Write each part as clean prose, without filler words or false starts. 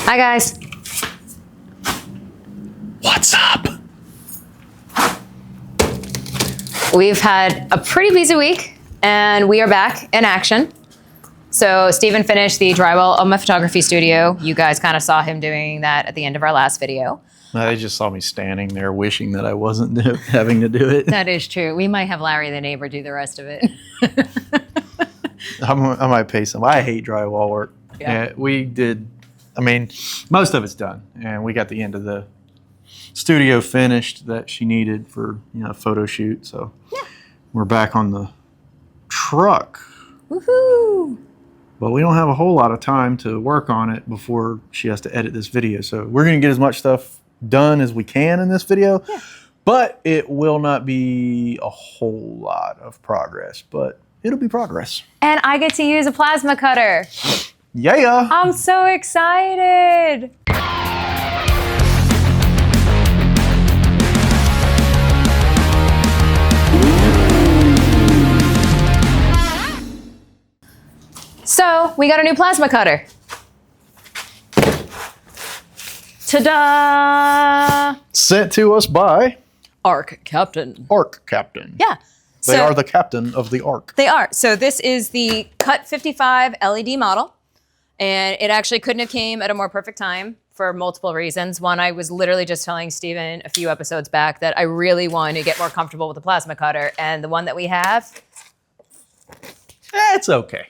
Hi guys. What's up? We've had a pretty busy week and we are back in action. So Steven finished the drywall of my photography studio. You guys kind of saw him doing that at the end of our last video. They just saw me standing there wishing that I wasn't having to do it. That is true. We might have Larry the neighbor do the rest of it. I might pay some. I hate drywall work. Yeah. We did, I mean, most of it's done. And we got the end of the studio finished that she needed for, a photo shoot. So yeah. We're back on the truck. Woohoo! But we don't have a whole lot of time to work on it before she has to edit this video. So we're going to get as much stuff done as we can in this video. Yeah. But it will not be a whole lot of progress. But it'll be progress. And I get to use a plasma cutter. Yeah. I'm so excited. So we got a new plasma cutter. Ta-da! Sent to us by ARCCAPTAIN. ARCCAPTAIN. Yeah. They are the captain of the ARC. They are. So this is the Cut55 LED model. And it actually couldn't have came at a more perfect time for multiple reasons. One, I was literally just telling Steven a few episodes back that I really want to get more comfortable with the plasma cutter. And the one that we have, it's okay.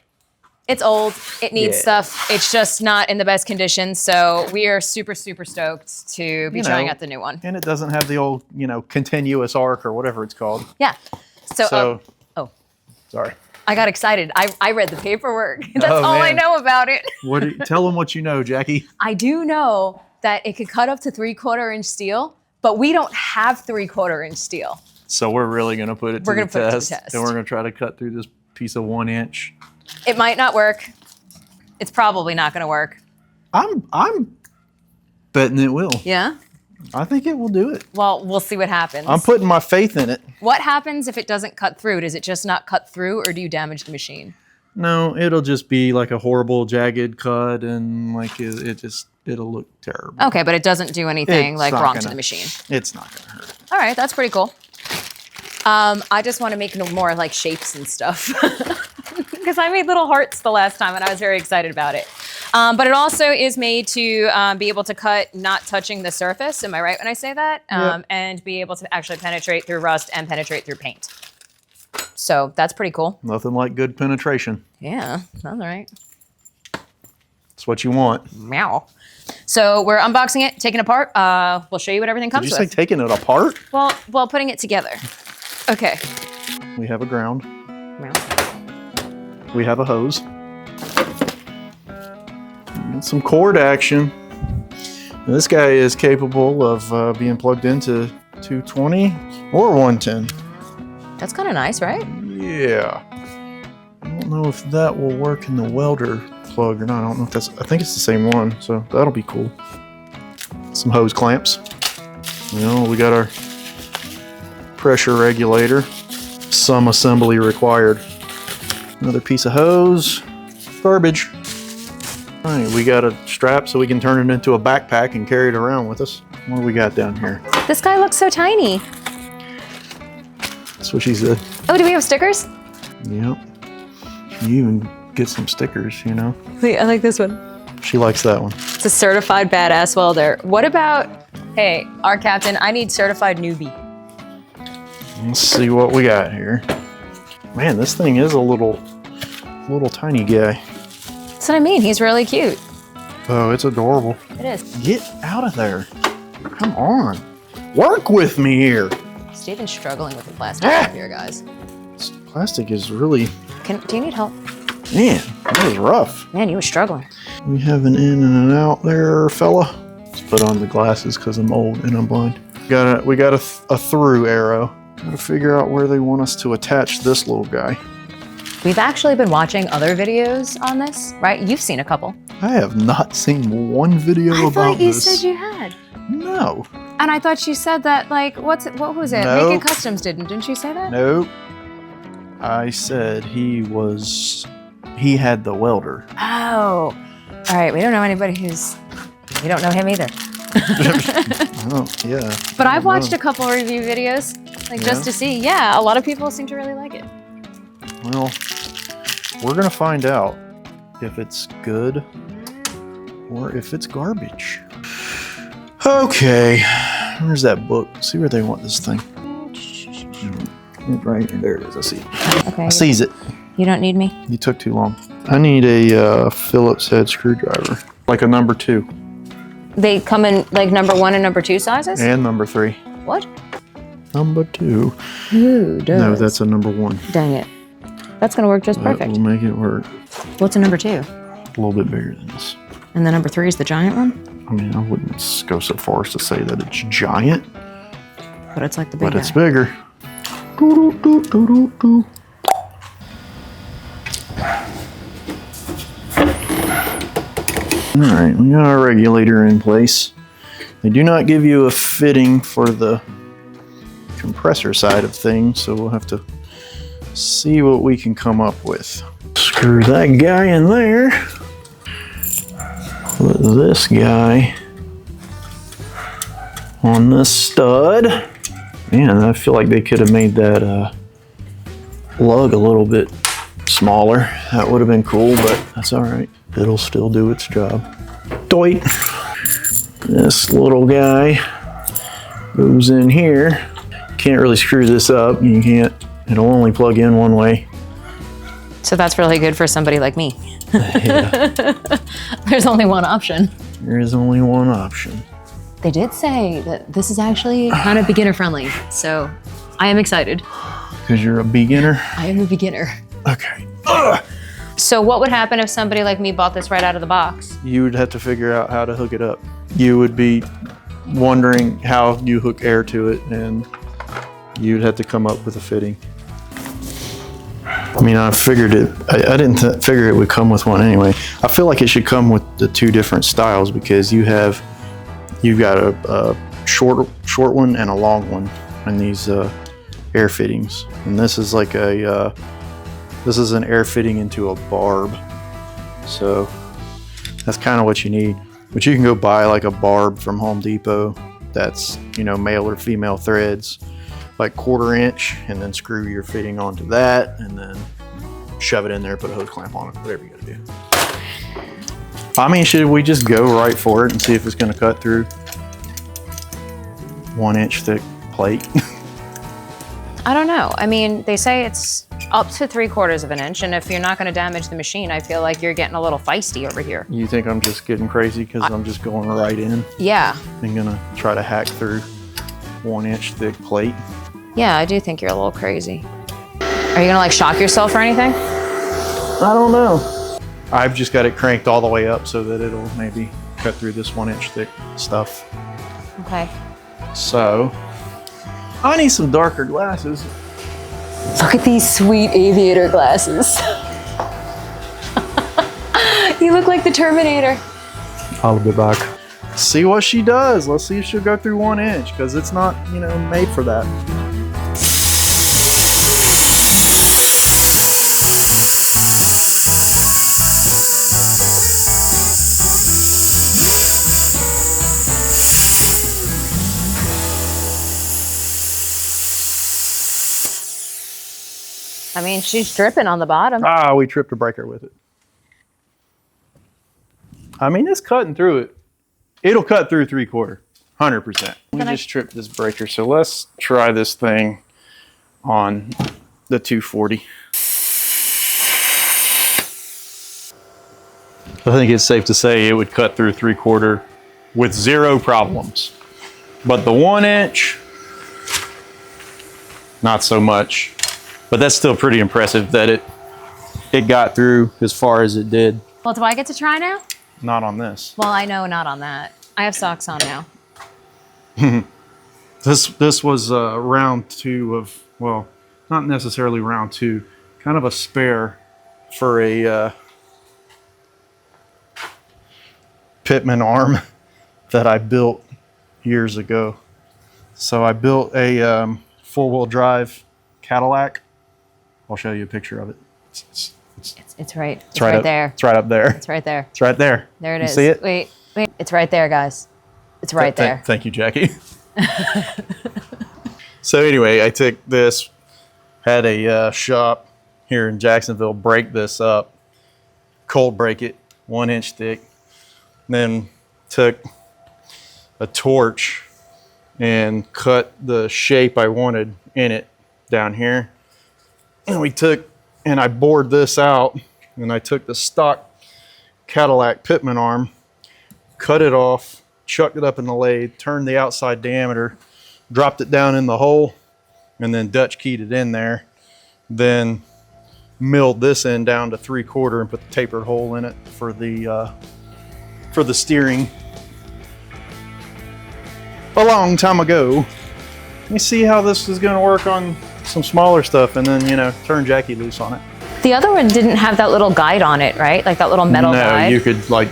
it's old, it needs stuff. It's just not in the best condition. So we are super, super stoked to be trying out the new one. And it doesn't have the old, continuous arc or whatever it's called. Yeah. So sorry. I got excited. I read the paperwork. That's all I know about it. Tell them what you know, Jackie. I do know that it could cut up to 3/4 inch steel, but we don't have 3/4 inch steel. So we're really going to put it to the test. And we're going to try to cut through this piece of 1 inch. It might not work. It's probably not going to work. I'm betting it will. Yeah? I think it will do it. Well, we'll see what happens. I'm putting my faith in it. What happens if it doesn't cut through? Does it just not cut through, or do you damage the machine? No, it'll just be like a horrible jagged cut, and like it'll look terrible. Okay, but it doesn't do anything wrong to the machine. It's not going to hurt. All right, that's pretty cool. I just want to make more like shapes and stuff because I made little hearts the last time and I was very excited about it. But it also is made to be able to cut not touching the surface. Am I right when I say that? Yep. And be able to actually penetrate through rust and penetrate through paint. So that's pretty cool. Nothing like good penetration. Yeah, that's all right. That's what you want. Meow. So we're unboxing it, taking it apart. We'll show you what everything comes with. Did you say taking it apart? Well, putting it together. Okay. We have a ground. Meow. We have a hose. And some cord action. Now, this guy is capable of being plugged into 220 or 110. That's kind of nice, right? Yeah. I don't know if that will work in the welder plug or not. I don't know if I think it's the same one, so that'll be cool. Some hose clamps. We got our pressure regulator. Some assembly required. Another piece of hose. Garbage. All right, we got a strap so we can turn it into a backpack and carry it around with us. What do we got down here? This guy looks so tiny. That's what she said. Oh, do we have stickers? Yep. You even get some stickers, Wait, I like this one. She likes that one. It's a certified badass welder. What about, hey, our captain, I need certified newbie. Let's see what we got here. Man, this thing is a little tiny guy. That's what I mean. He's really cute. Oh, it's adorable. It is. Get out of there. Come on. Work with me here. Steven's struggling with the plastic up here, guys. This plastic is really... Do you need help? Man, that was rough. Man, you were struggling. We have an in and an out there, fella. Let's put on the glasses because I'm old and I'm blind. We got a through arrow. Gotta figure out where they want us to attach this little guy. We've actually bbeen watching other videos on this, right? You've seen a couple. I have not seen one video about this. I thought you said you had. No. And I thought you said that, like, what was it? Nope. Making Customs didn't you say that? Nope. I said he had the welder. Oh. All right, we don't know anybody who's You don't know him either. Oh, yeah. But I've watched a couple review videos, like just to see. Yeah, a lot of people seem to really like it. Well, we're gonna find out if it's good or if it's garbage. Okay, where's that book? See where they want this thing. Right there it is. I see it. Okay. I sees it. You don't need me? You took too long. I need a Phillips head screwdriver, like a number 2. They come in like number 1 and number 2 sizes? And number 3. What? Number 2. Who does? No, that's a number 1. Dang it. That's gonna work just perfect. That will make it work. What's a number 2? A little bit bigger than this. And the number 3 is the giant one? I mean, I wouldn't go so far as to say that it's giant, But it's like the big but guy. it's bigger. All right, we got our regulator in place. They do not give you a fitting for the compressor side of things, so we'll have to see what we can come up with. Screw that guy in there. Put this guy on this stud. Man, I feel like they could have made that lug a little bit smaller. That would have been cool, but that's all right. It'll still do its job. Doit. This little guy goes in here. Can't really screw this up. You can't. It'll only plug in one way. So that's really good for somebody like me. Yeah. There's only one option. There is only one option. They did say that this is actually kind of beginner friendly. So I am excited. Because you're a beginner? I am a beginner. Okay. Ugh. So what would happen if somebody like me bought this right out of the box? You would have to figure out how to hook it up. You would be wondering how you hook air to it, and you'd have to come up with a fitting. I mean, I figured it. I didn't figure it would come with one anyway. I feel like it should come with the 2 different styles because you've got a short one and a long one in these air fittings, and this is like a this is an air fitting into a barb. So that's kind of what you need. But you can go buy like a barb from Home Depot that's, you know, male or female threads, like 1/4 inch, and then screw your fitting onto that, and then shove it in there, put a hose clamp on it, whatever you gotta do. I mean, should we just go right for it and see if it's gonna cut through 1 inch thick plate? I don't know. I mean, they say it's up to 3/4 of an inch, and if you're not going to damage the machine, I feel like you're getting a little feisty over here. You think I'm just getting crazy because I'm just going right in Yeah. and gonna try to hack through 1 inch thick plate? Yeah, I do think you're a little crazy. Are you going to like shock yourself or anything? I don't know. I've just got it cranked all the way up so that it'll maybe cut through this 1 inch thick stuff. Okay. So, I need some darker glasses. Look at these sweet aviator glasses. You look like the Terminator. I'll be back. See what she does. Let's see if she'll go through 1 inch because it's not, you know, made for that. I mean, she's dripping on the bottom. Ah, we tripped a breaker with it. I mean, it's cutting through it. It'll cut through 3/4, 100%. We just tripped this breaker, so let's try this thing on the 240. I think it's safe to say it would cut through 3/4 with 0 problems. But the 1 inch, not so much. But that's still pretty impressive that it got through as far as it did. Well, do I get to try now? Not on this. Well, I know not on that. I have socks on now. This was round 2 of, well, not necessarily round 2, kind of a spare for a Pitman arm that I built years ago. So I built a 4-wheel drive Cadillac. I'll show you a picture of it. It's right. It's right right up, there. It's right up there. It's right there. It's right there. There it You is. see it? Wait. Wait, it's right there, guys. It's right there. Thank you, Jackie. So anyway, I took this, had a shop here in Jacksonville break this up, cold break it, 1 inch thick, then took a torch and cut the shape I wanted in it down here. And I bored this out, and I took the stock Cadillac pitman arm, cut it off, chucked it up in the lathe, turned the outside diameter, dropped it down in the hole, and then Dutch keyed it in there. Then milled this end down to 3/4 and put the tapered hole in it for the steering. A long time ago. Let me see how this is going to work on some smaller stuff, and then, you know, turn Jackie loose on it. The other one didn't have that little guide on it, right? Like that little metal guide. No, you could like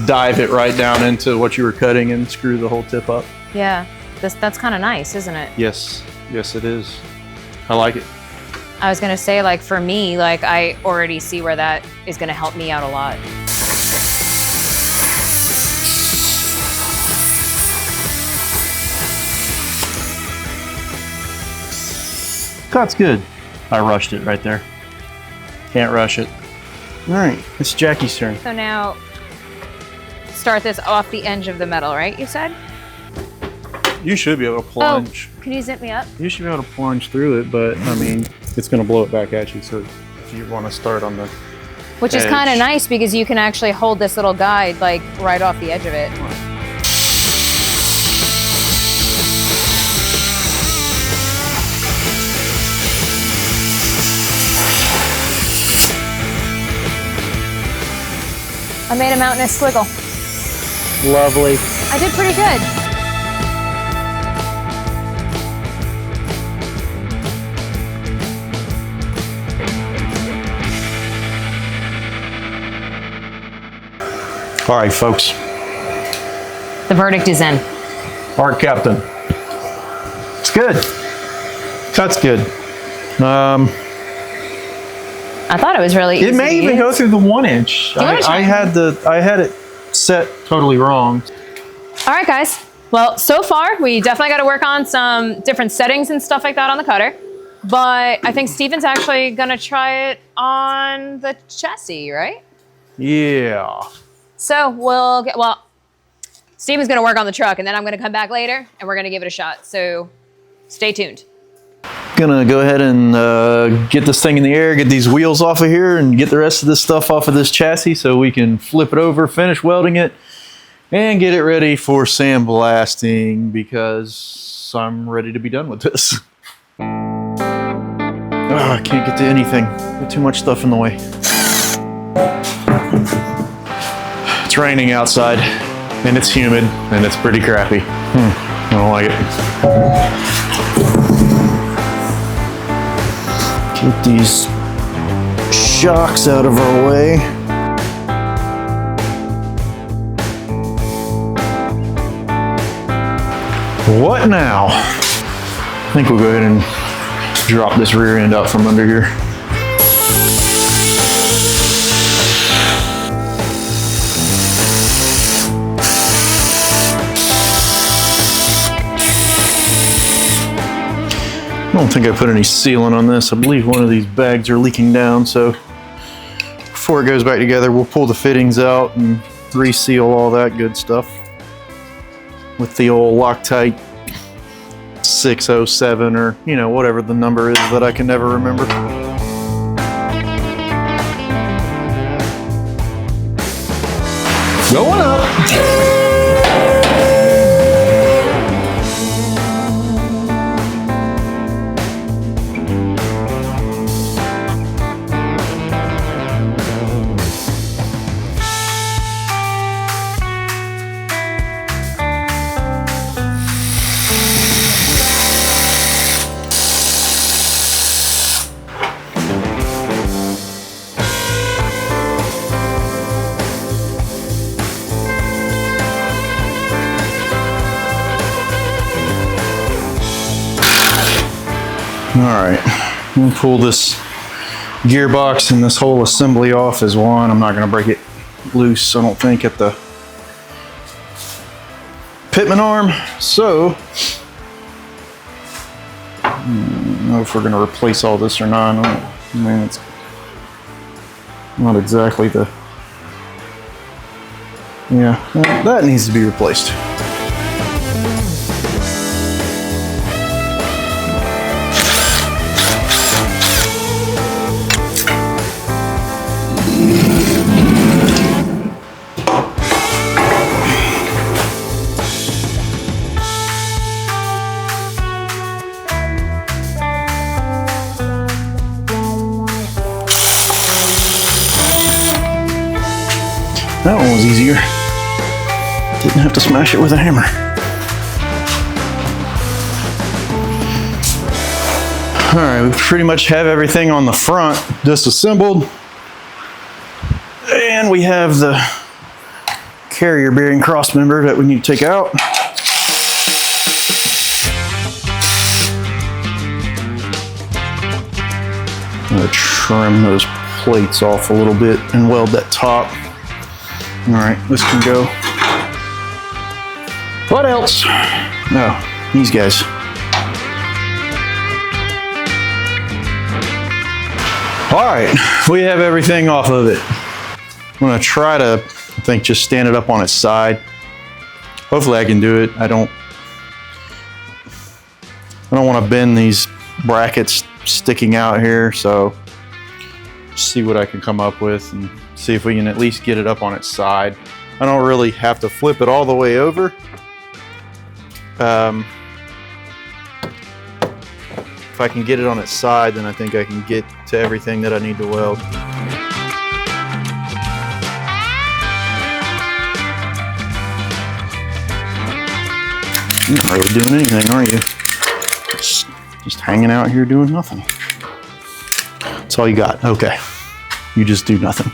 dive it right down into what you were cutting and screw the whole tip up. Yeah, that's kind of nice, isn't it? Yes, yes it is. I like it. I was gonna say, like, for me, like, I already see where that is gonna help me out a lot. Cut's good. I rushed it right there. Can't rush it. All right, it's Jackie's turn. So now, start this off the edge of the metal, right, you said? You should be able to plunge. Oh, can you zip me up? You should be able to plunge through it, but I mean, it's gonna blow it back at you, so if you wanna start on the Which is kind of nice because you can actually hold this little guide, like, right off the edge of it. I made a mountainous squiggle. Lovely. I did pretty good. All right, folks. The verdict is in. Art Captain. It's good. Cut's good. I thought it was really easy. It may even go through the 1 inch. I had it set totally wrong. All right, guys. Well, so far, we definitely got to work on some different settings and stuff like that on the cutter. But I think Steven's actually going to try it on the chassis, right? Yeah. So Steven's going to work on the truck, and then I'm going to come back later, and we're going to give it a shot. So stay tuned. Gonna go ahead and get this thing in the air, get these wheels off of here, and get the rest of this stuff off of this chassis so we can flip it over, finish welding it, and get it ready for sandblasting because I'm ready to be done with this. I can't get to anything. Got too much stuff in the way. It's raining outside, and it's humid, and it's pretty crappy. I don't like it. Get these shocks out of our way. What now? I think we'll go ahead and drop this rear end out from under here. I don't think I put any sealant on this. I believe one of these bags are leaking down, so before it goes back together, we'll pull the fittings out and reseal all that good stuff with the old Loctite 607 or, you know, whatever the number is that I can never remember. Going up. All right, we'll pull this gearbox and this whole assembly off as one. I'm not going to break it loose, I don't think, at the pitman arm. So, I don't know if we're gonna replace all this or not. I mean, it's not exactly the, yeah, that needs to be replaced. That one was easier. Didn't have to smash it with a hammer. All right, we pretty much have everything on the front disassembled. And we have the carrier bearing cross member that we need to take out. I'm gonna trim those plates off a little bit and weld that top. All right, this can go. What else? No, these guys. All right, we have everything off of it. I'm gonna try to, I think, just stand it up on its side. Hopefully I can do it. I don't want to bend these brackets sticking out here, so see what I can come up with and see if we can at least get it up on its side. I don't really have to flip it all the way over. If I can get it on its side, then I think I can get to everything that I need to weld. You're not really doing anything, are you? Just hanging out here doing nothing. That's all you got. Okay. You just do nothing.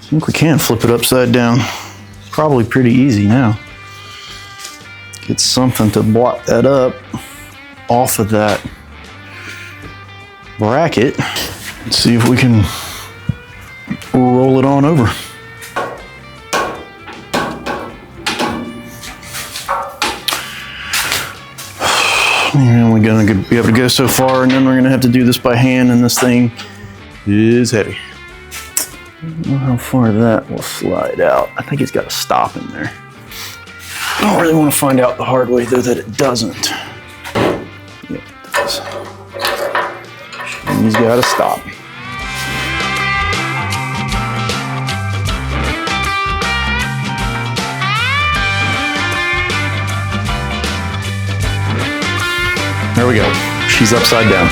I think we can flip it upside down. Probably pretty easy now. Get something to block that up off of that bracket. Let's see if we can roll it on over. We're only gonna be able to go so far, and then we're gonna have to do this by hand, and this thing is heavy. I don't know how far that will slide out. I think it's got to stop in there. I don't really want to find out the hard way though that it doesn't. Yeah, it does. He's got to stop. There we go. She's upside down.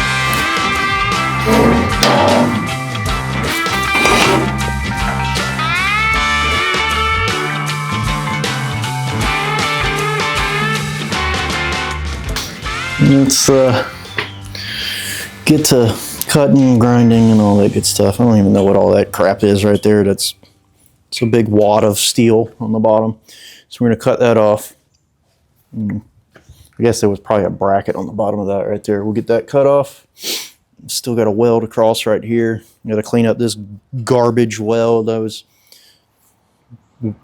Let's get to cutting, grinding, and all that good stuff. I don't even know what all that crap is right there. It's a big wad of steel on the bottom. So we're going to cut that off. I guess there was probably a bracket on the bottom of that right there. We'll get that cut off. Still got a weld across right here. Got to clean up this garbage weld. I was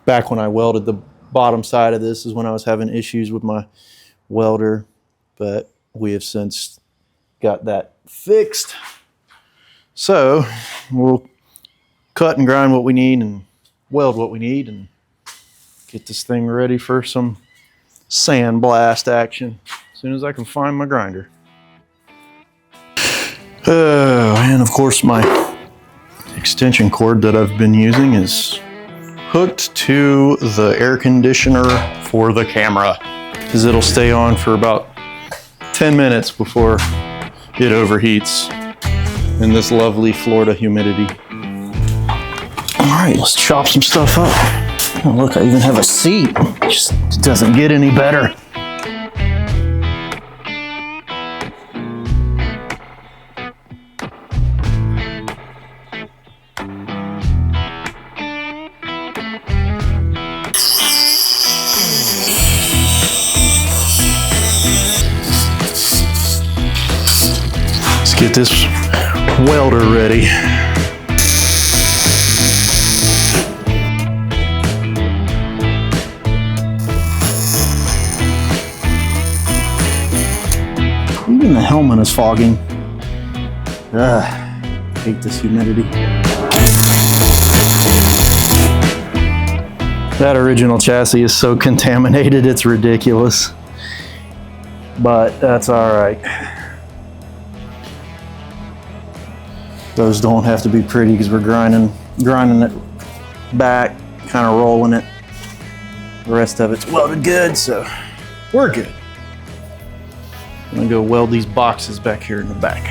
back when I welded the bottom side of this is when I was having issues with my welder, but we have since got that fixed. So we'll cut and grind what we need and weld what we need and get this thing ready for some sandblast action as soon as I can find my grinder. And of course my extension cord that I've been using is hooked to the air conditioner for the camera, because it'll stay on for about 10 minutes before it overheats in this lovely Florida humidity. All right, let's chop some stuff up. Oh, look, I even have a seat. It just doesn't get any better. Let's get this welder ready. fogging. Ugh, hate this humidity. That original chassis is so contaminated, it's ridiculous. But that's all right. Those don't have to be pretty because we're grinding it back, kind of rolling it. The rest of it's welded good, so we're good. I'm gonna go weld these boxes back here in the back.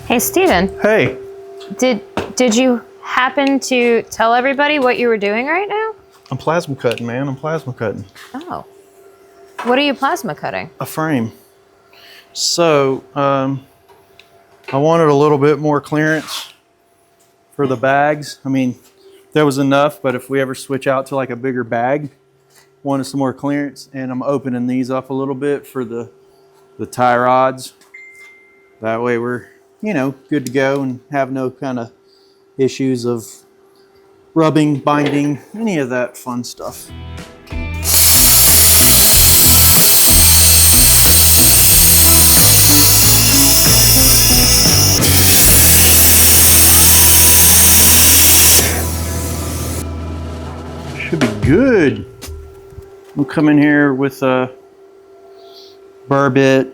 Hey, Steven. Hey. Did you happen to tell everybody what you were doing right now? I'm plasma cutting, man. I'm plasma cutting. Oh. What are you plasma cutting? A frame. So, I wanted a little bit more clearance for the bags. I mean, there was enough, but if we ever switch out to like a bigger bag, wanted some more clearance, and I'm opening these up a little bit for the tie rods. That way we're, you know, good to go and have no kind of issues of rubbing, binding, any of that fun stuff. Should be good. We'll come in here with a burr bit,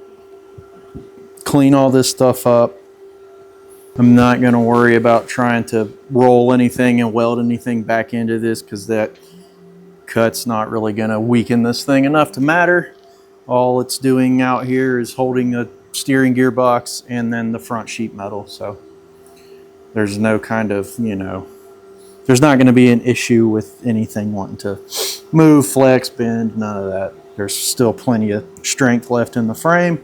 clean all this stuff up. I'm not going to worry about trying to roll anything and weld anything back into this because that cut's not really going to weaken this thing enough to matter. All it's doing out here is holding the steering gearbox and then the front sheet metal. So there's no kind of, you know, there's not going to be an issue with anything wanting to move, flex, bend, none of that. There's still plenty of strength left in the frame.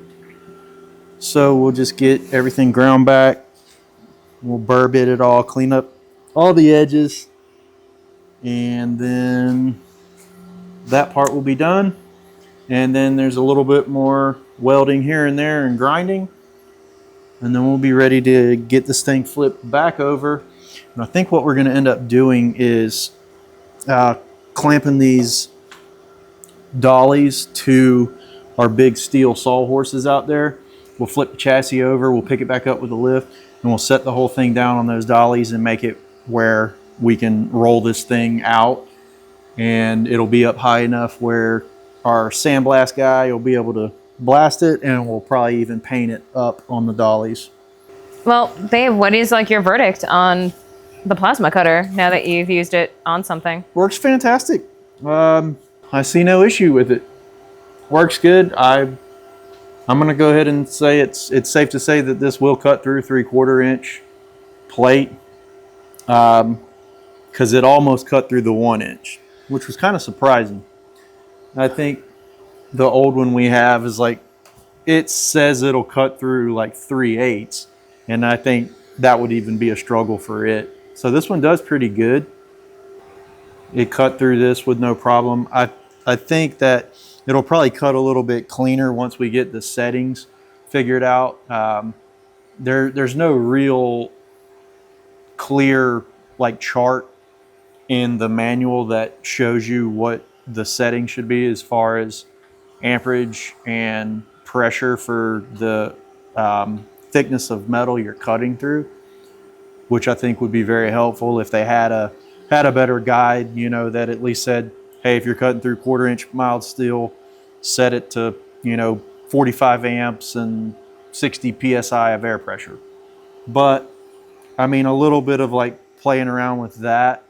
So we'll just get everything ground back. We'll burr bit it all, clean up all the edges, and then that part will be done. And then there's a little bit more welding here and there and grinding. And then we'll be ready to get this thing flipped back over. And I think what we're going to end up doing is clamping these dollies to our big steel sawhorses out there. We'll flip the chassis over, we'll pick it back up with a lift, and we'll set the whole thing down on those dollies and make it where we can roll this thing out. And it'll be up high enough where our sandblast guy will be able to blast it, and we'll probably even paint it up on the dollies. Well, babe, what is like your verdict on the plasma cutter now that you've used it on something? Works fantastic. I see no issue with it. Works good. I'm gonna go ahead and say it's safe to say that this will cut through 3/4 inch plate, because it almost cut through the 1 inch, which was kind of surprising. I think the old one we have is like, it says it'll cut through like 3/8, and I think that would even be a struggle for it. So this one does pretty good. It cut through this with no problem. I think that it'll probably cut a little bit cleaner once we get the settings figured out. There's no real clear like chart in the manual that shows you what the setting should be as far as amperage and pressure for the thickness of metal you're cutting through, which I think would be very helpful if they had a better guide, you know, that at least said, hey, if you're cutting through 1/4 inch mild steel, set it to, you know, 45 amps and 60 PSI of air pressure. But I mean, a little bit of like playing around with that,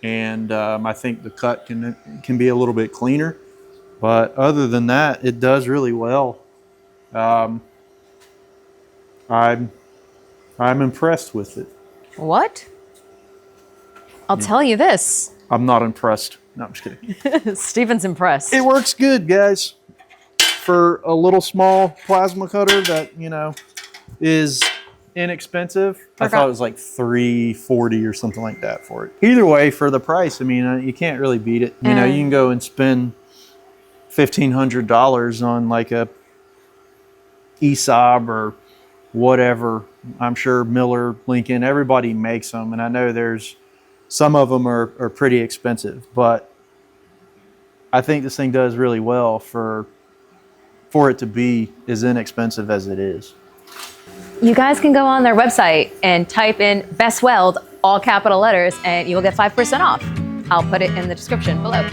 and I think the cut can be a little bit cleaner. But other than that, it does really well. I'm impressed with it. What? I'll tell you this. I'm not impressed. No, I'm just kidding. Steven's impressed. It works good, guys. For a little small plasma cutter that, you know, is inexpensive. I thought it was like $340 or something like that for it. Either way, for the price, I mean, you can't really beat it. You know, you can go and spend $1,500 on like a S.A.W. or whatever. I'm sure Miller, Lincoln, everybody makes them. And I know there's some of them are pretty expensive, but I think this thing does really well for it to be as inexpensive as it is. You guys can go on their website and type in Best Weld, all capital letters, and you will get 5% off. I'll put it in the description below.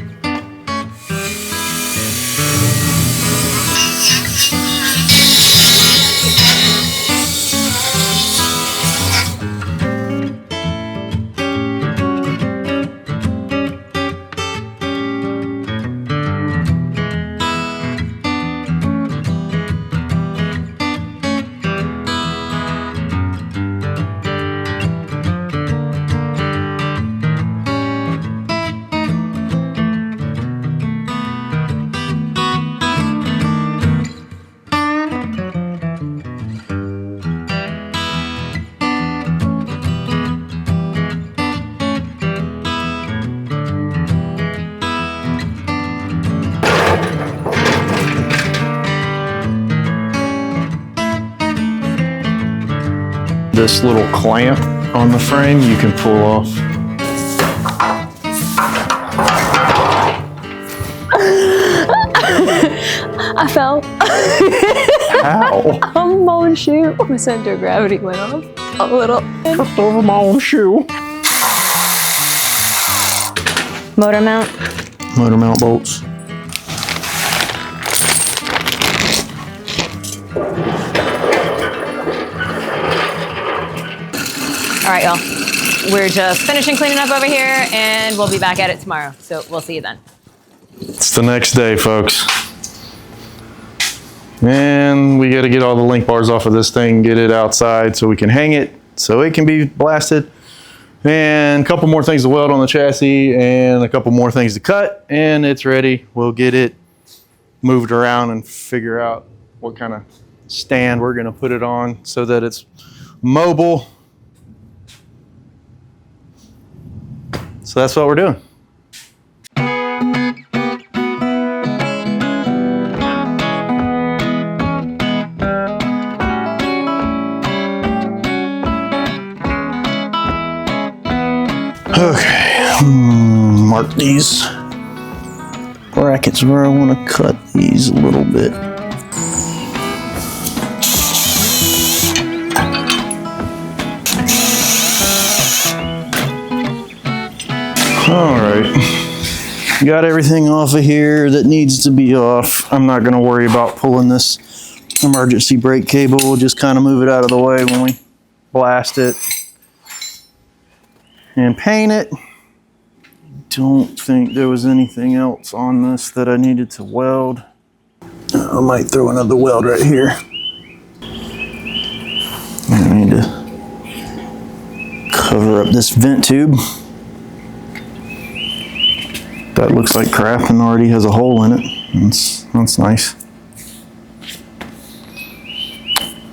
This little clamp on the frame you can pull off. I fell. How? On my own shoe. My center of gravity went off a little. Tripped over my own shoe. Motor mount. Motor mount bolts. All right, y'all. We're just finishing cleaning up over here, and we'll be back at it tomorrow. So we'll see you then. It's the next day, folks. And we got to get all the link bars off of this thing, get it outside so we can hang it, so it can be blasted. And a couple more things to weld on the chassis, and a couple more things to cut, and it's ready. We'll get it moved around and figure out what kind of stand we're going to put it on so that it's mobile. So that's what we're doing. Okay, mark these brackets where I want to cut these a little bit. All right, got everything off of here that needs to be off. I'm not going to worry about pulling this emergency brake cable. We'll just kind of move it out of the way when we blast it and paint it. Don't think there was anything else on this that I needed to weld. I might throw another weld right here. I need to cover up this vent tube. That looks like crap and already has a hole in it. That's nice.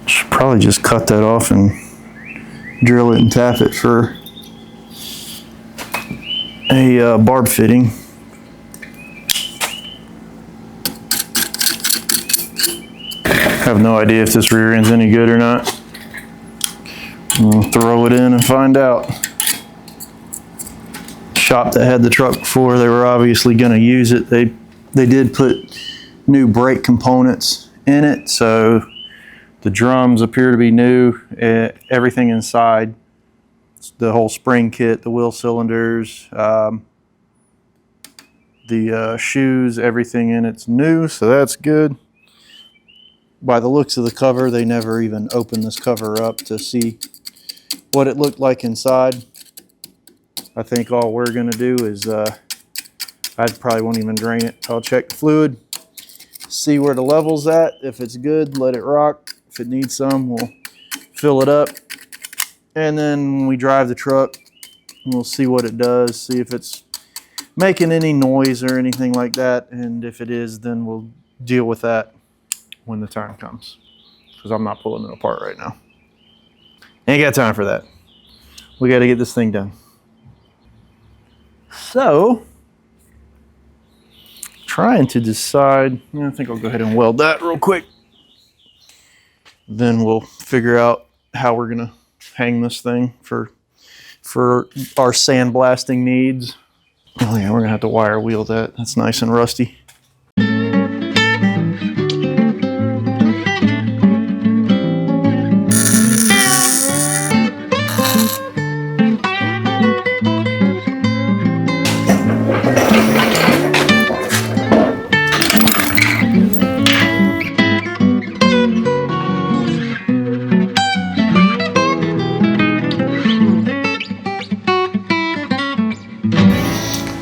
Should probably just cut that off and drill it and tap it for a barb fitting. I have no idea if this rear end's any good or not. We'll throw it in and find out. Shop that had the truck before, they were obviously going to use it. They did put new brake components in it, so the drums appear to be new. Everything inside, the whole spring kit, the wheel cylinders, the shoes, everything in it's new, so that's good. By the looks of the cover, they never even opened this cover up to see what it looked like inside. I think all we're gonna do is, I probably won't even drain it. I'll check the fluid, see where the level's at. If it's good, let it rock. If it needs some, we'll fill it up. And then when we drive the truck, we'll see what it does, see if it's making any noise or anything like that. And if it is, then we'll deal with that when the time comes, because I'm not pulling it apart right now. Ain't got time for that. We got to get this thing done. So, trying to decide, I think I'll go ahead and weld that real quick. Then we'll figure out how we're gonna hang this thing for our sandblasting needs. Oh yeah, we're gonna have to wire wheel that. That's nice and rusty.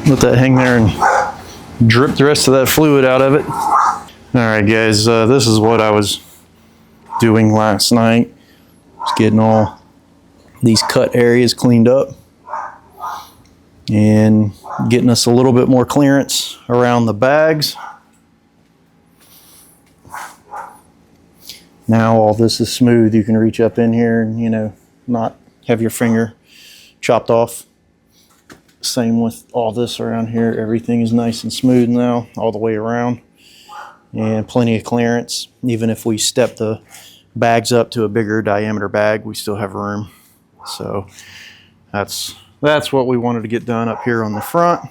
Let that hang there and drip the rest of that fluid out of it. All right, guys, this is what I was doing last night. Just getting all these cut areas cleaned up and getting us a little bit more clearance around the bags. Now all this is smooth. You can reach up in here and, you know, not have your finger chopped off. Same with all this around here. Everything is nice and smooth now, all the way around, and plenty of clearance. Even if we step the bags up to a bigger diameter bag, we still have room. So that's what we wanted to get done up here on the front.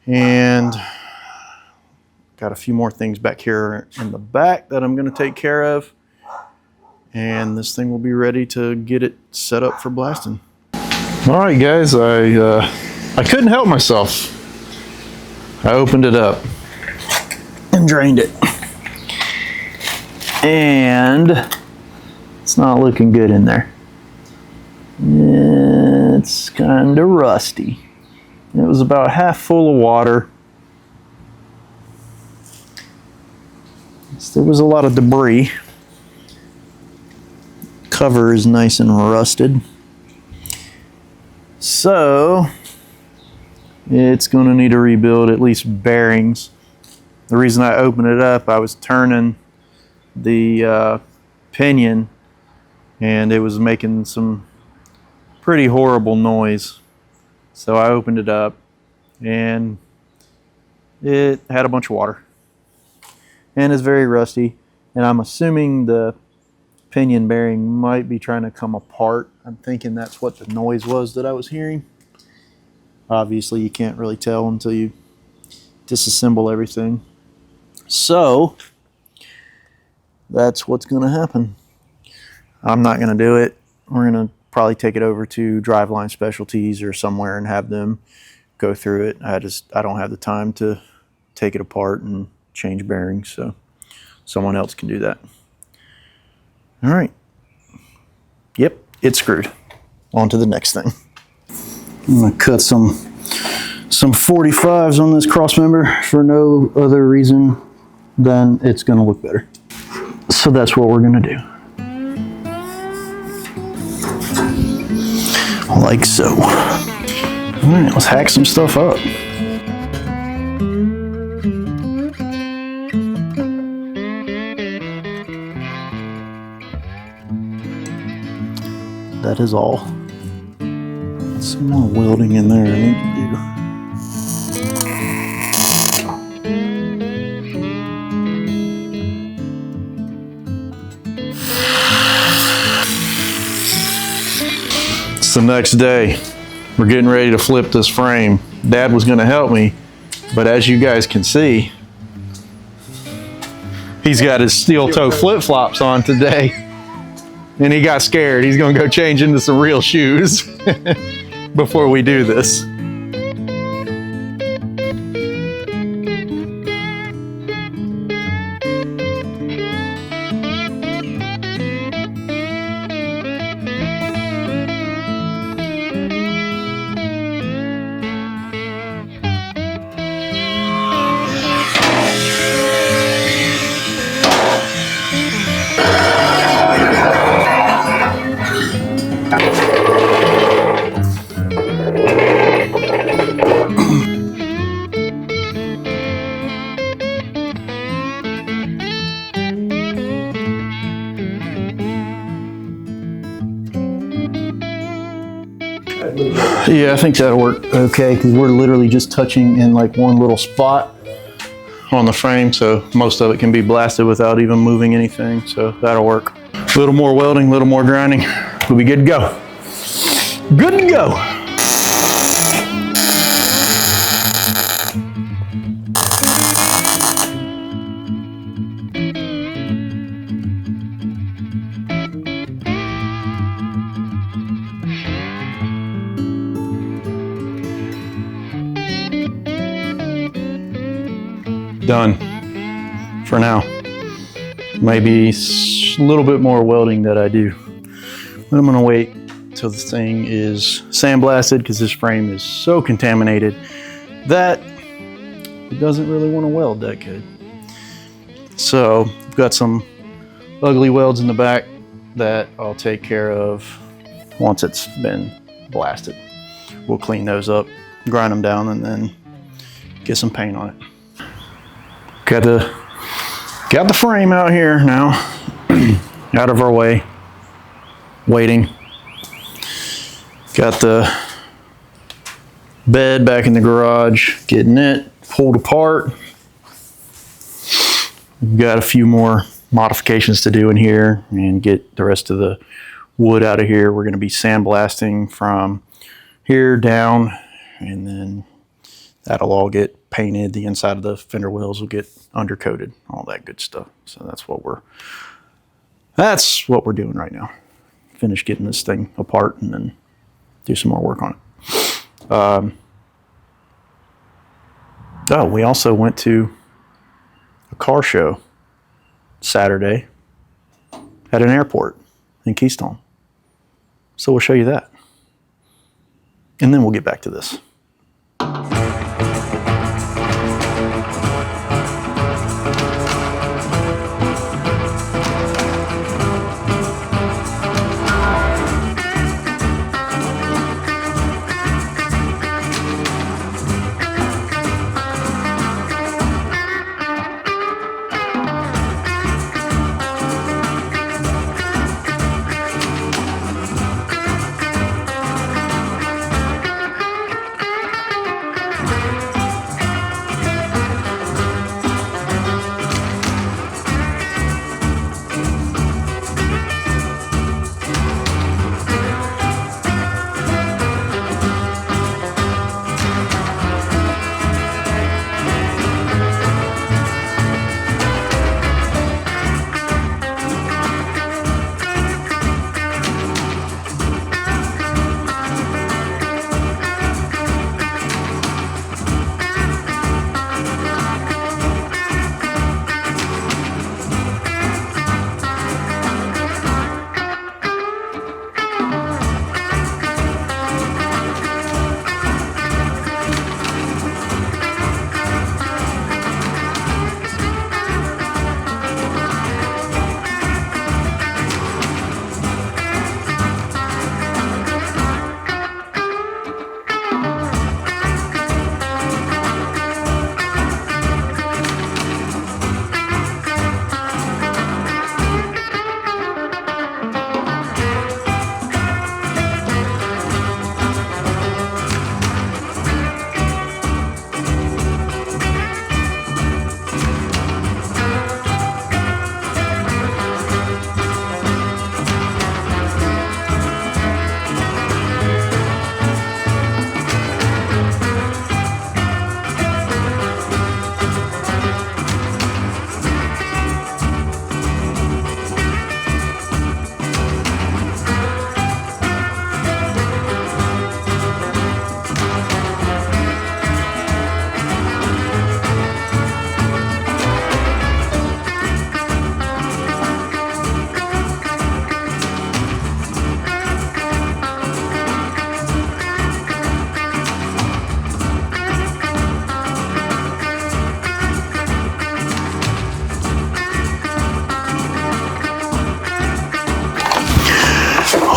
And got a few more things back here in the back that I'm going to take care of. And this thing will be ready to get it set up for blasting. All right, guys, I couldn't help myself. I opened it up and drained it. And it's not looking good in there. It's kind of rusty. It was about half full of water. So there was a lot of debris. Cover is nice and rusted. So it's going to need a rebuild, at least bearings. The reason I opened it up, I was turning the pinion and it was making some pretty horrible noise. So I opened it up and it had a bunch of water and it's very rusty, and I'm assuming the pinion bearing might be trying to come apart. I'm thinking that's what the noise was that I was hearing. Obviously you can't really tell until you disassemble everything. So that's what's going to happen. I'm not going to do it. We're going to probably take it over to Driveline Specialties or somewhere and have them go through it. I don't have the time to take it apart and change bearings, so someone else can do that. All right. Yep, it's screwed. On to the next thing. I'm going to cut some 45s on this cross member for no other reason than it's going to look better. So that's what we're going to do. Like so. All right, let's hack some stuff up. That is all. Some more welding in there I need to do. It's the next day. We're getting ready to flip this frame. Dad was going to help me, but as you guys can see, he's got his steel toe flip-flops on today. And he got scared. He's going to go change into some real shoes before we do this. Yeah, I think that'll work okay, because we're literally just touching in like one little spot on the frame, so most of it can be blasted without even moving anything, so that'll work. A little more welding, a little more grinding, we'll be good to go. Good to go. Done for now. Maybe a little bit more welding that I do. But I'm gonna wait till this thing is sandblasted, because this frame is so contaminated that it doesn't really want to weld that good. So I've got some ugly welds in the back that I'll take care of once it's been blasted. We'll clean those up, grind them down, and then get some paint on it. Got the frame out here now, out of our way, waiting. Got the bed back in the garage, getting it pulled apart. We've got a few more modifications to do in here and get the rest of the wood out of here. We're gonna be sandblasting from here down, and then that'll all get painted. The inside of the fender wells will get undercoated, all that good stuff. So that's what we're doing right now. Finish getting this thing apart and then do some more work on it. Oh, we also went to a car show Saturday at an airport in Keystone. So we'll show you that. And then we'll get back to this.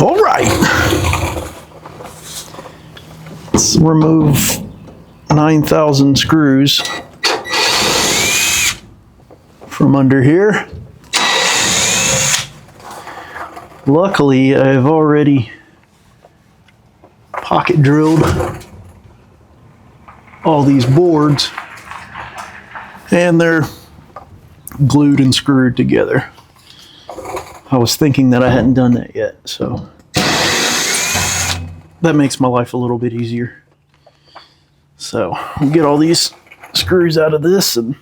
All right, let's remove 9,000 screws from under here. Luckily, I've already pocket socket drilled all these boards, and they're glued and screwed together. I was thinking that I hadn't done that yet, so that makes my life a little bit easier. So we'll get all these screws out of this and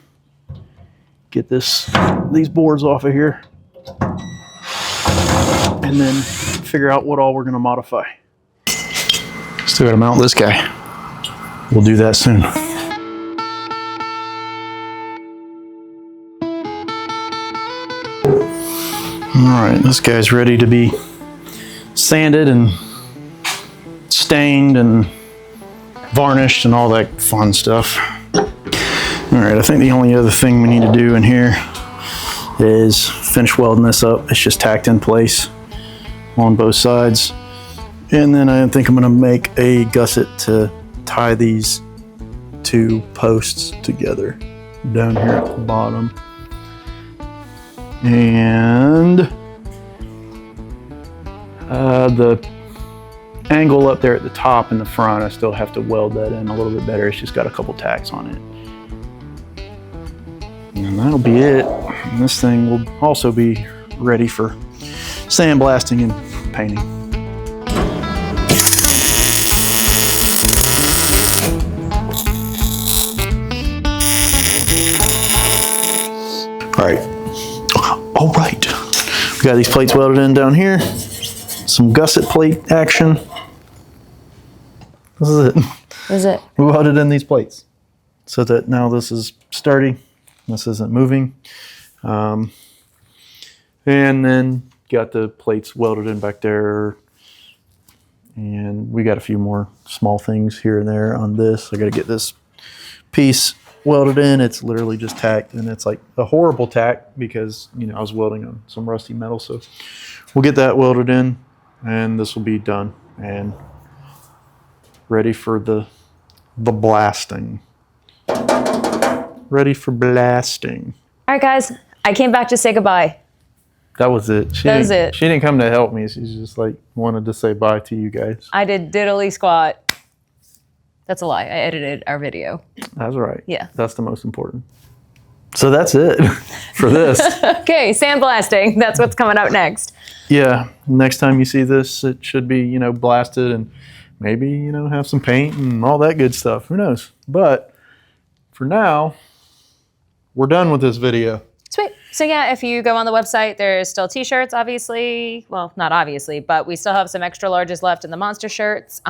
get these boards off of here, and then figure out what all we're going to modify. Still got to mount this guy. We'll do that soon. All right, this guy's ready to be sanded and stained and varnished and all that fun stuff. All right, I think the only other thing we need to do in here is finish welding this up. It's just tacked in place on both sides. And then I think I'm gonna make a gusset to tie these two posts together down here at the bottom. And the angle up there at the top and the front, I still have to weld that in a little bit better. It's just got a couple tacks on it. And that'll be it. And this thing will also be ready for sandblasting and painting. All right, we got these plates welded in down here. Some gusset plate action. This is it. This is it. We welded in these plates so that now this is sturdy. This isn't moving. And then got the plates welded in back there. And we got a few more small things here and there on this. I got to get this piece welded in. It's literally just tacked, and it's like a horrible tack because, you know, I was welding on some rusty metal. So we'll get that welded in, and this will be done and ready for the blasting. Ready for blasting. All right, guys, I came back to say goodbye. That was it. She didn't come to help me. She's just like wanted to say bye to you guys. I did diddly squat. That's a lie. I edited our video. That's right. Yeah. That's the most important. So that's it for this. Okay, sandblasting. That's what's coming out next. Yeah. Next time you see this, it should be, you know, blasted and maybe, you know, have some paint and all that good stuff. Who knows? But for now, we're done with this video. Sweet. So yeah, if you go on the website, there's still t-shirts, obviously. Well, not obviously, but we still have some extra larges left in the monster shirts.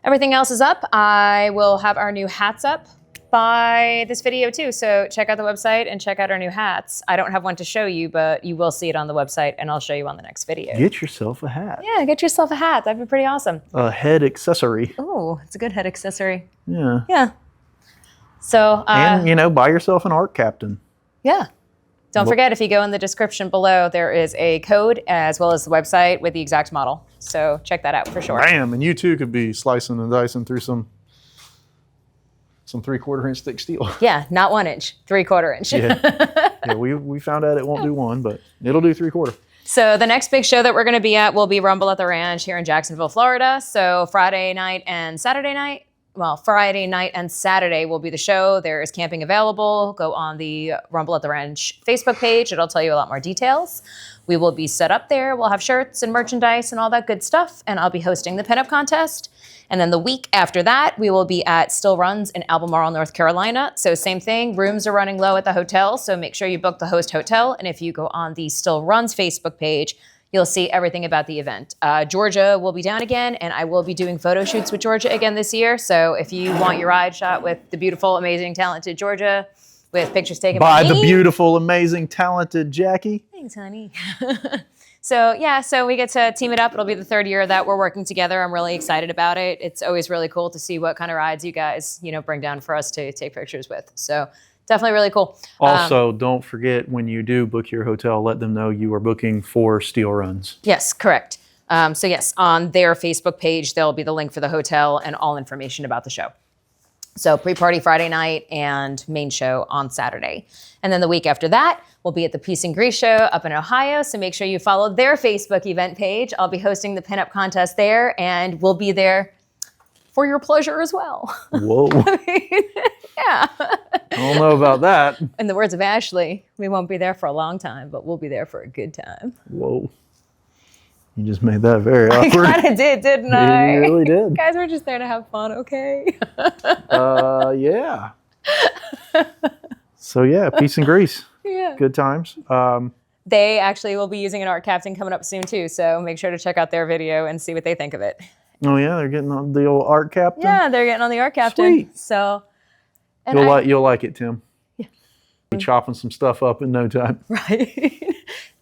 Everything else is up. I will have our new hats up by this video too. So check out the website and check out our new hats. I don't have one to show you, but you will see it on the website and I'll show you on the next video. Get yourself a hat. Yeah, get yourself a hat. That'd be pretty awesome. A head accessory. Oh, it's a good head accessory. Yeah. Yeah. So, and, you know, buy yourself an ARC Captain. Yeah. Don't forget, if you go in the description below, there is a code as well as the website with the exact model. So check that out for sure. Bam, and you too could be slicing and dicing through some 3/4 inch thick steel. Yeah, not 1 inch, 3/4 inch. Yeah, we found out it won't do 1, but it'll do 3/4. So the next big show that we're going to be at will be Rumble at the Ranch here in Jacksonville, Florida. So Friday night and Saturday night. Well, Friday night and Saturday will be the show. There is camping available. Go on the Rumble at the Ranch Facebook page. It'll tell you a lot more details. We will be set up there. We'll have shirts and merchandise and all that good stuff. And I'll be hosting the pinup contest. And then the week after that, we will be at Still Runs in Albemarle, North Carolina. So same thing, rooms are running low at the hotel. So make sure you book the host hotel. And if you go on the Still Runs Facebook page, you'll see everything about the event. Georgia will be down again, and I will be doing photo shoots with Georgia again this year. So if you want your ride shot with the beautiful, amazing, talented Georgia, with pictures taken by the beautiful, amazing, talented Jackie. Thanks, honey. So yeah, so we get to team it up. It'll be the 3rd year that we're working together. I'm really excited about it. It's always really cool to see what kind of rides you guys, you know, bring down for us to take pictures with. So definitely really cool. Also, don't forget when you do book your hotel, let them know you are booking for Steel Runs. Yes, correct. So yes, on their Facebook page, there'll be the link for the hotel and all information about the show. So pre-party Friday night and main show on Saturday. And then the week after that, we'll be at the Peace and Grease show up in Ohio. So make sure you follow their Facebook event page. I'll be hosting the pinup contest there, and we'll be there for your pleasure as well. Whoa. Yeah. I don't know about that. In the words of Ashley, we won't be there for a long time, but we'll be there for a good time. Whoa. You just made that very awkward. I kind of did, didn't I? You really did. Guys, we're just there to have fun, okay? Yeah. So yeah, Peace and Grease. Yeah. Good times. They actually will be using an art captain coming up soon too, so make sure to check out their video and see what they think of it. Oh yeah, they're getting on the old art captain. Yeah, they're getting on the art captain. Sweet. So, and You'll like it, Tim. Yeah. Be chopping some stuff up in no time. Right.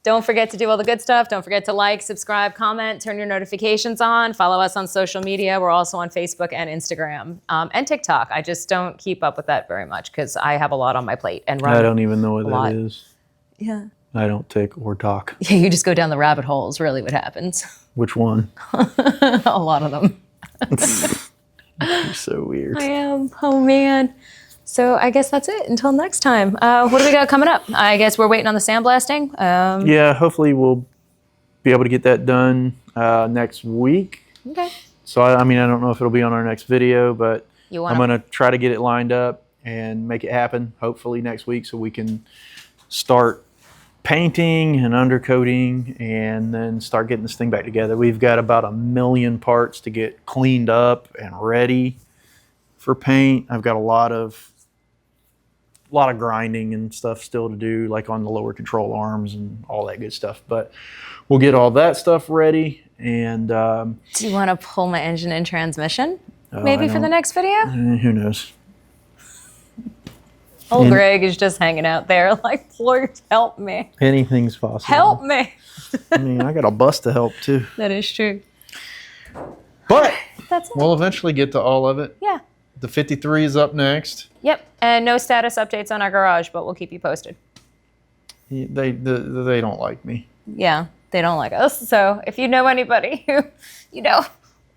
Don't forget to do all the good stuff. Don't forget to like, subscribe, comment, turn your notifications on. Follow us on social media. We're also on Facebook and Instagram and TikTok. I just don't keep up with that very much because I have a lot on my plate and run. I don't even know what that lot. is. Yeah. I don't tick or talk. Yeah, you just go down the rabbit hole is really what happens. Which one? A lot of them. You're so weird. I am. Oh, man. So I guess that's it. Until next time. What do we got coming up? I guess we're waiting on the sandblasting. Yeah, hopefully we'll be able to get that done next week. Okay. So, I mean, I don't know if it'll be on our next video, but You I'm want going to try to get it lined up and make it happen, hopefully next week, so we can start painting and undercoating and then start getting this thing back together. We've got about 1 million parts to get cleaned up and ready for paint. I've got a lot of grinding and stuff still to do, like on the lower control arms and all that good stuff. But we'll get all that stuff ready. And do you want to pull my engine and transmission? I Maybe for the next video? who knows? Old Greg is just hanging out there like, please help me. Anything's possible. Help me. I mean, I got a bus to help too. That is true. But That's it. we'll eventually get to all of it. Yeah. The 53 is up next. Yep. And no status updates on our garage, but we'll keep you posted. They don't like me. Yeah. They don't like us. So if you know anybody who,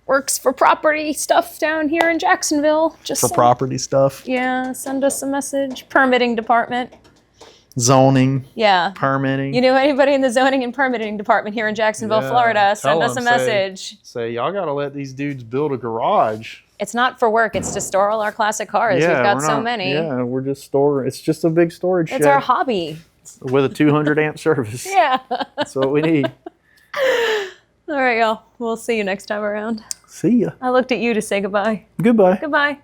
works for property stuff down here in Jacksonville, just For property stuff, Yeah, send us a message. Permitting department. zoning, Yeah. permitting. You know anybody in the zoning and permitting department here in Jacksonville, Yeah, Florida, send tell us a them, message. Say y'all got to let these dudes build a garage. It's not for work. It's to store all our classic cars. We've got we're so not- many. Yeah, we're just storing. It's just a big storage It's shed our hobby. with a 200 amp service. Yeah. That's what we need. All right, y'all. We'll see you next time around. See ya. I looked at you to say goodbye. Goodbye. Goodbye.